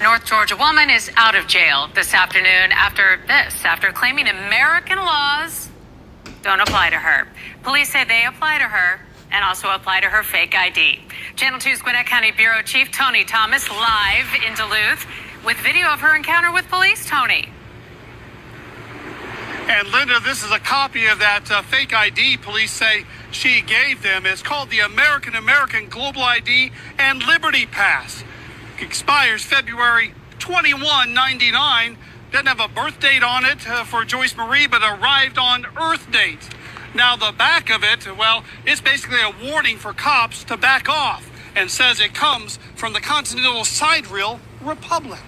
North Georgia woman is out of jail this afternoon after claiming American laws don't apply to her. Police say they apply to her and also apply to her fake ID. Channel 2's Gwinnett County Bureau Chief Tony Thomas live in Duluth with video of her encounter with police. Tony. And Linda, this is a copy of that fake ID police say she gave them. It's called the American Global ID and Liberty Pass. Expires February 2199. Doesn't have a birth date on it for Joyce Marie, but arrived on Earth date. Now the back of it, well, it's basically a warning for cops to back off, and says it comes from the Continental Sidereal Republic.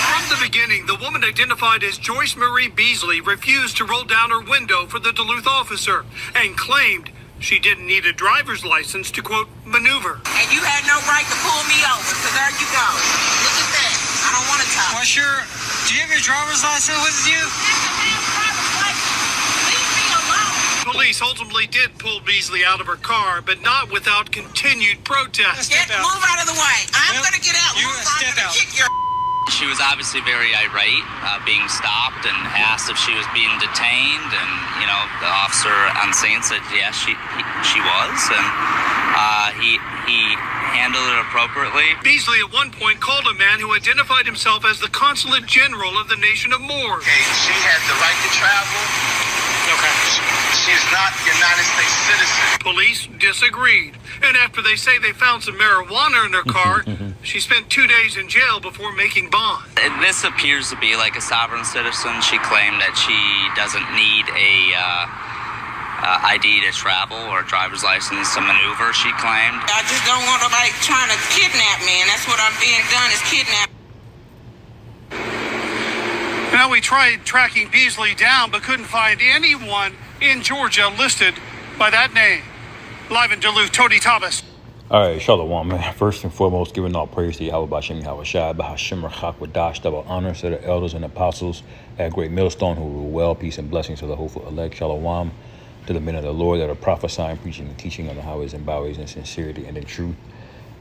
From the beginning, the woman identified as Joyce Marie Beasley refused to roll down her window for the Duluth officer and claimed she didn't need a driver's license to, quote, maneuver. And you had no right to pull me over, so there you go. Look at that. I don't want to talk. Well, sure. Do you have your driver's license with you? Leave me alone. Police ultimately did pull Beasley out of her car, but not without continued protest. Move out of the way. I'm going to get out. You I'm step going to out. kick your She was obviously very irate, being stopped and asked if she was being detained, and the officer on scene said yes, she was, and he handled it appropriately. Beasley at one point called a man who identified himself as the Consulate General of the nation of Moors. Okay, she has the right to travel. Okay. She is not a United States citizen. Police disagreed, and after they say they found some marijuana in her car, she spent 2 days in jail before making bond. This appears to be like a sovereign citizen. She claimed that she doesn't need a ID to travel or a driver's license to maneuver, she claimed. I just don't want nobody trying to kidnap me, and that's what I'm being done is kidnapped. Now, we tried tracking Beasley down, but couldn't find anyone in Georgia listed by that name. Live in Duluth, Tony Thomas. All right, Shalom, man. First and foremost, giving all praise to Yahweh B'Shem Yahweh Shai, B'Hashem Rachak Wadash, double honor to the elders and apostles at Great Millstone who rule well, peace and blessings to the hopeful elect. Shalom to the men of the Lord that are prophesying, preaching, and teaching on the highways and byways in sincerity and in truth.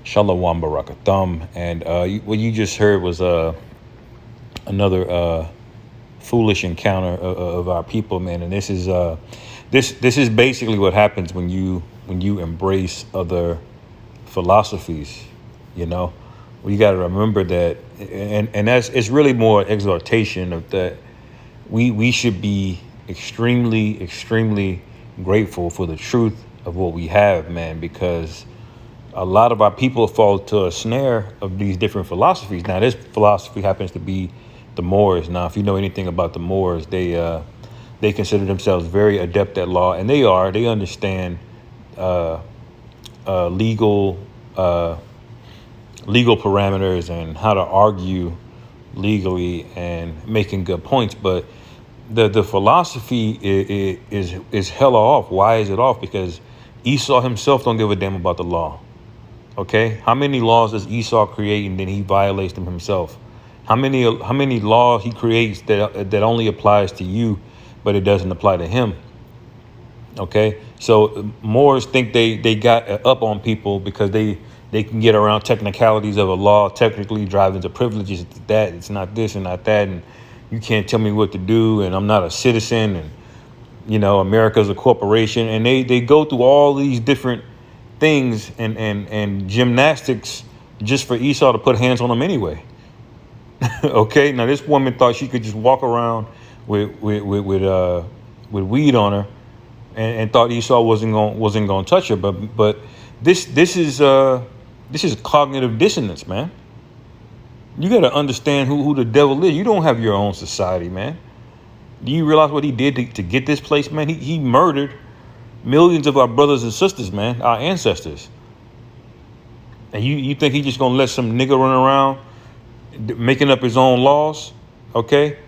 Shalom Barakatham. And what you just heard was another foolish encounter of our people, man. And this is this is basically what happens when you embrace other philosophies. You got to remember that, and it's really more exhortation of that. We should be extremely grateful for the truth of what we have, man, because a lot of our people fall to a snare of these different philosophies. Now, this philosophy happens to be the Moors. Now, if you know anything about the Moors, they consider themselves very adept at law, and they understand legal parameters and how to argue legally and making good points. But the philosophy is hella off. Why is it off? Because Esau himself don't give a damn about the law. Okay, how many laws does Esau create and then he violates them himself? How many laws he creates that only applies to you, but it doesn't apply to him? Okay, so Moors think they got up on people because they can get around technicalities of a law, technically drive into privileges. That it's not this and not that, and you can't tell me what to do, and I'm not a citizen, and America's a corporation, and they go through all these different things and gymnastics just for Esau to put hands on them anyway. Okay, now this woman thought she could just walk around with weed on her, and thought Esau wasn't going to touch her. But this is cognitive dissonance, man. You got to understand who the devil is. You don't have your own society, man. Do you realize what he did to get this place, man? He murdered millions of our brothers and sisters, man, our ancestors. And you think he's just going to let some nigga run around making up his own laws? Okay?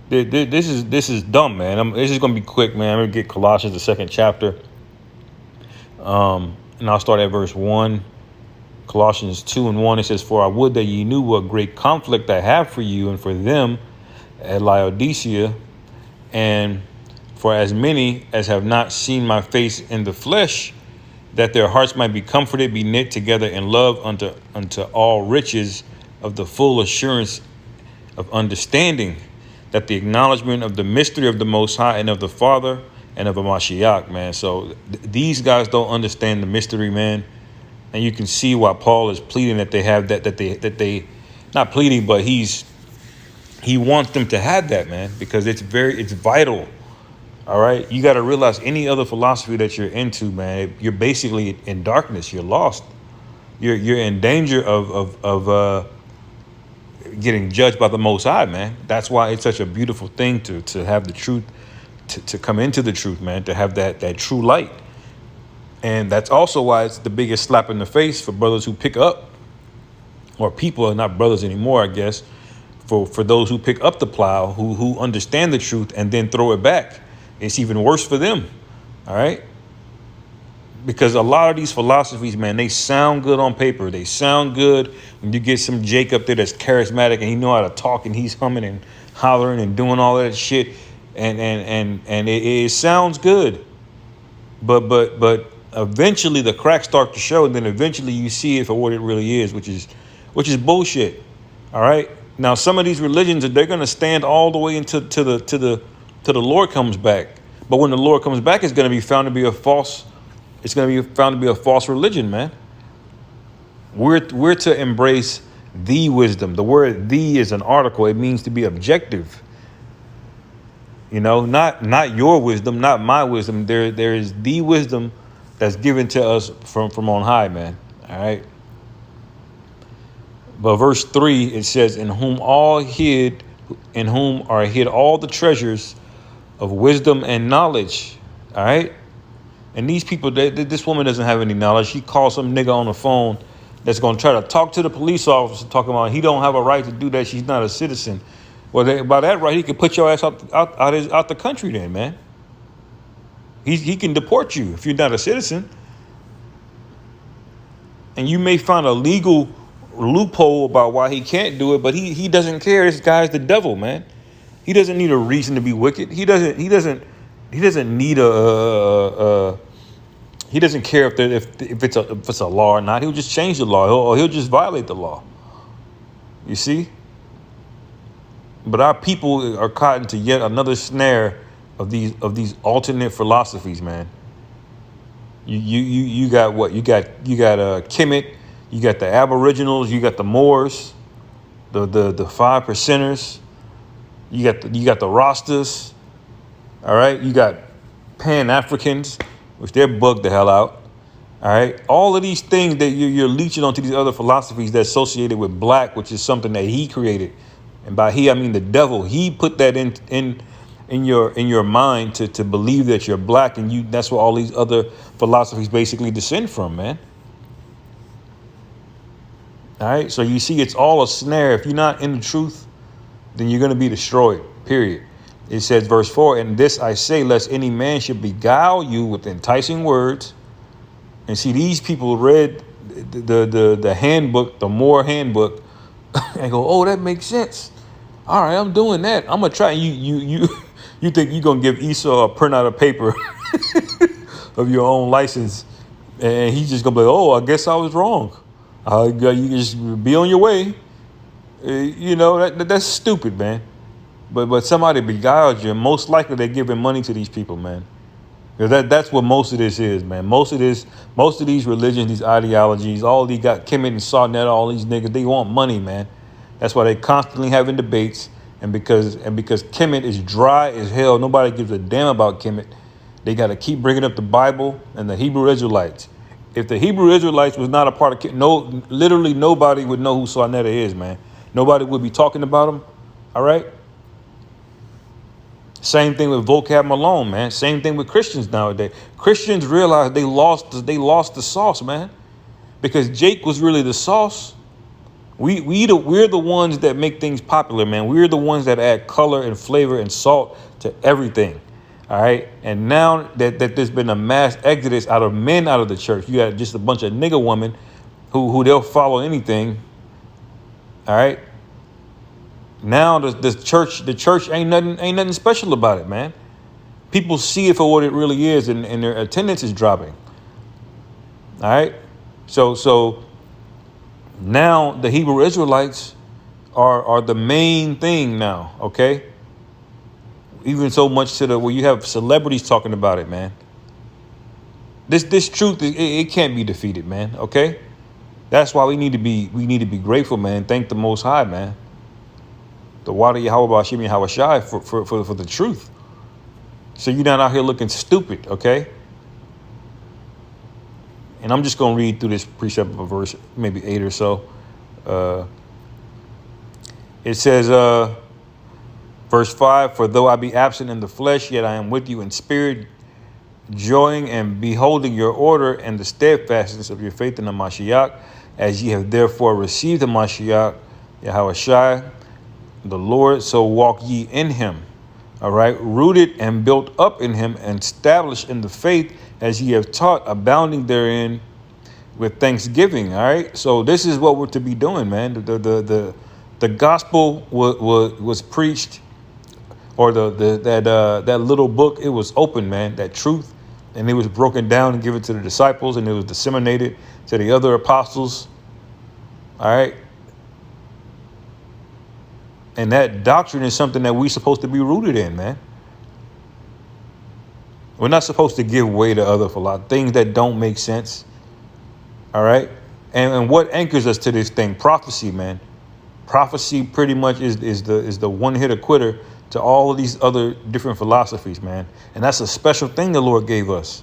This is dumb, man. This is going to be quick, man. I'm going to get Colossians, the 2nd chapter. And I'll start at verse 1. Colossians 2:1, it says, "For I would that ye knew what great conflict I have for you and for them at Laodicea, and For as many as have not seen my face in the flesh, that their hearts might be comforted, be knit together in love unto all riches of the full assurance of understanding, that the acknowledgement of the mystery of the Most High and of the Father and of a Mashiach, man. So these guys don't understand the mystery, man. And you can see why Paul is pleading that they have that they not pleading, but he wants them to have that, man, because it's vital. All right. You got to realize any other philosophy that you're into, man, you're basically in darkness. You're lost. You're in danger of getting judged by the Most High, man. That's why it's such a beautiful thing to have the truth, to come into the truth, man, to have that true light. And that's also why it's the biggest slap in the face for brothers who pick up, or people are not brothers anymore, I guess, for those who pick up the plow, who understand the truth and then throw it back. It's even worse for them. All right. Because a lot of these philosophies, man, they sound good on paper. They sound good when you get some Jake up there that's charismatic and he know how to talk and he's humming and hollering and doing all that shit. And it sounds good. But eventually the cracks start to show, and then eventually you see it for what it really is, which is bullshit. All right. Now, some of these religions, they're going to stand all the way into the Lord comes back. But when the Lord comes back, it's going to be found to be a false. It's going to be found to be a false religion, man. We're to embrace the wisdom. The word "the" is an article. It means to be objective. You know, not your wisdom, not my wisdom. There is the wisdom that's given to us from on high, man. All right. But verse 3, it says, in whom are hid all the treasures of wisdom and knowledge. All right. And these people, this woman doesn't have any knowledge. She calls some nigga on the phone that's going to try to talk to the police officer, talking about he don't have a right to do that. She's not a citizen. Well, by that right, he can put your ass out the country then, man. He can deport you if you're not a citizen. And you may find a legal loophole about why he can't do it, but he doesn't care. This guy's the devil, man. He doesn't need a reason to be wicked. He doesn't need he doesn't care if it's a law or not. He'll just change the law, or he'll just violate the law. You see? But our people are caught into yet another snare of these alternate philosophies, man. You got what? You got Kemet, you got the Aboriginals, you got the Moors, the 5%ers, you got the Rastas, all right. You got Pan-Africans, which they're bugged the hell out. All right. All of these things that you're leeching onto these other philosophies that's associated with black, which is something that he created. And by he, I mean the devil. He put that in your mind to believe that you're black, and that's where all these other philosophies basically descend from, man. All right. So you see, it's all a snare. If you're not in the truth, then you're going to be destroyed, period. It says, verse 4, and this I say, lest any man should beguile you with enticing words. And see, these people read the handbook, the Moore handbook, and go, oh, that makes sense. All right, I'm doing that. I'm going to try. You think you're going to give Esau a printout of paper of your own license, and he's just going to be like, oh, I guess I was wrong. You just be on your way. You know, that's stupid, man. But somebody beguiled you, and most likely they're giving money to these people, man. Because that's what most of this is, man. Most of these religions, these ideologies, all these got Kemet and Sarnet, all these niggas, they want money, man. That's why they constantly having debates. And because Kemet is dry as hell, nobody gives a damn about Kemet. They got to keep bringing up the Bible and the Hebrew Israelites. If the Hebrew Israelites was not a part of Kemet, literally nobody would know who Sarnetta is, man. Nobody would be talking about him. All right. Same thing with Vocab Malone, man. Same thing with Christians nowadays. Christians realize they lost the sauce, man, because Jake was really the sauce. We're the ones that make things popular, man. We're the ones that add color and flavor and salt to everything. All right. And now that there's been a mass exodus out of men out of the church, you got just a bunch of nigga women who they'll follow anything. All right. Now the church ain't nothing special about it, man. People see it for what it really is, and their attendance is dropping. All right. So now the Hebrew Israelites are the main thing now. Okay. Even so much to the where you have celebrities talking about it, man. This truth, it can't be defeated, man. Okay. That's why we need to be grateful, man. Thank the Most High, man. The water Yahweh Bashim Yahweh Shai for the truth. So you're not out here looking stupid, okay? And I'm just going to read through this precept of a verse, maybe 8 or so. It says, verse 5, for though I be absent in the flesh, yet I am with you in spirit, joying and beholding your order and the steadfastness of your faith in the Mashiach, as ye have therefore received the Mashiach, Yahweh Shai, the Lord, so walk ye in him. All right, rooted and built up in him and established in the faith as ye have taught, abounding therein with thanksgiving. All right, so this is what we're to be doing, man. The gospel was preached, or that little book, it was open, man, that truth, and it was broken down and given to the disciples, and it was disseminated to the other apostles. All right. And that doctrine is something that we're supposed to be rooted in, man. We're not supposed to give way to other philosophies, things that don't make sense. All right. And what anchors us to this thing? Prophecy, man. Prophecy pretty much is the one-hitter quitter to all of these other different philosophies, man. And that's a special thing the Lord gave us,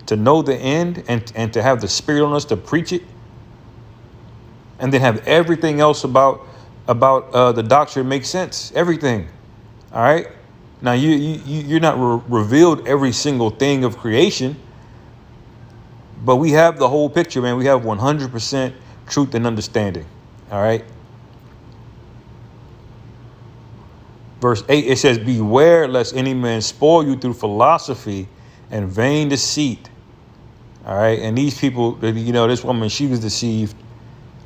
to know the end and to have the Spirit on us to preach it, and then have everything else about the doctrine make sense. Everything. All right. Now you're not revealed every single thing of creation, but we have the whole picture, man. We have 100% truth and understanding. All right. Verse 8, it says, beware lest any man spoil you through philosophy and vain deceit. All right. And these people, this woman, she was deceived.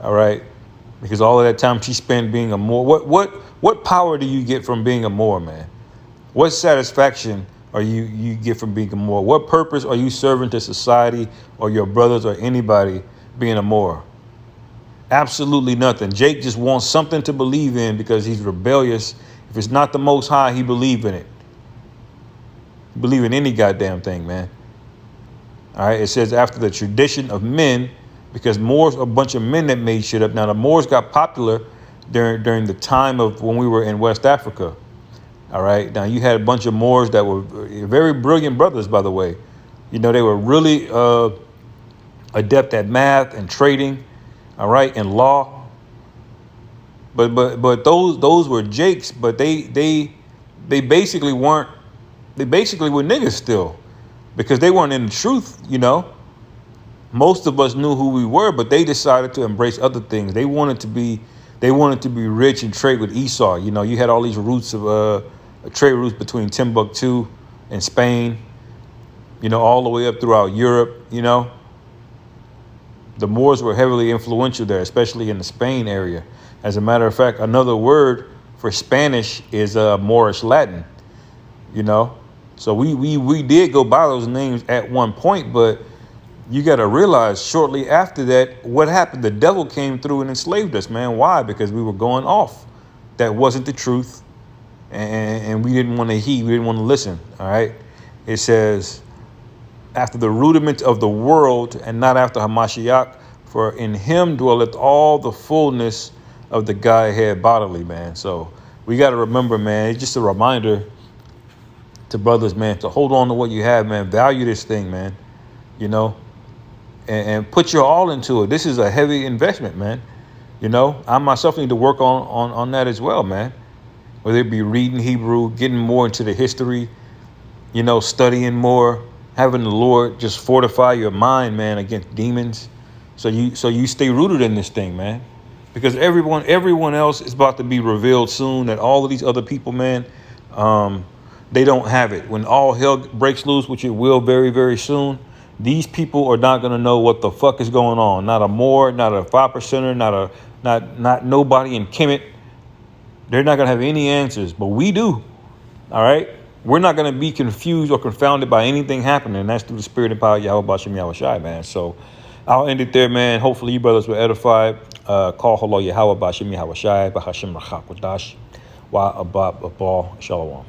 All right. Because all of that time she spent being a Moor. What power do you get from being a Moor, man? What satisfaction are you get from being a Moor? What purpose are you serving to society or your brothers or anybody being a Moor? Absolutely nothing. Jake just wants something to believe in because he's rebellious. If it's not the Most High, he believe in it. Believe in any goddamn thing, man. All right. It says after the tradition of men, because Moors are a bunch of men that made shit up. Now, the Moors got popular during the time of when we were in West Africa. All right. Now, you had a bunch of Moors that were very brilliant brothers, by the way. They were really adept at math and trading, all right, and law. But those were Jakes, but they basically weren't. They basically were niggas still, because they weren't in the truth, Most of us knew who we were, but they decided to embrace other things. They wanted to be rich and trade with Esau. You had all these routes of trade routes between Timbuktu and Spain, all the way up throughout Europe. The Moors were heavily influential there, especially in the Spain area. As a matter of fact, another word for Spanish is Moorish Latin, So we did go by those names at one point, but you got to realize shortly after that, what happened? The devil came through and enslaved us, man. Why? Because we were going off. That wasn't the truth. And we didn't want to heed. We didn't want to listen. All right. It says, after the rudiment of the world and not after Hamashiach, for in him dwelleth all the fullness of the Godhead bodily, man. So we got to remember, man, it's just a reminder to brothers, man, to hold on to what you have, man. Value this thing, man. And put your all into it. This is a heavy investment, man. I myself need to work on that as well, man. Whether it be reading Hebrew, getting more into the history, studying more, having the Lord just fortify your mind, man, against demons. So you stay rooted in this thing, man. Because everyone else is about to be revealed soon, that all of these other people, man, they don't have it. When all hell breaks loose, which it will very, very soon, these people are not going to know what the fuck is going on. Not a Moor, not a 5%er, not nobody in Kemet. They're not going to have any answers, but we do. All right. we're not going to be confused or confounded by anything happening. And that's through the spirit and power of Yahweh Bashem Yahweh Shai, man. So I'll end it there, man. Hopefully you brothers were edified. Call hello Yahweh Bashem Yahweh Shai, Bahashem Rachak Wadash, Wa Abab Abal, Shalom.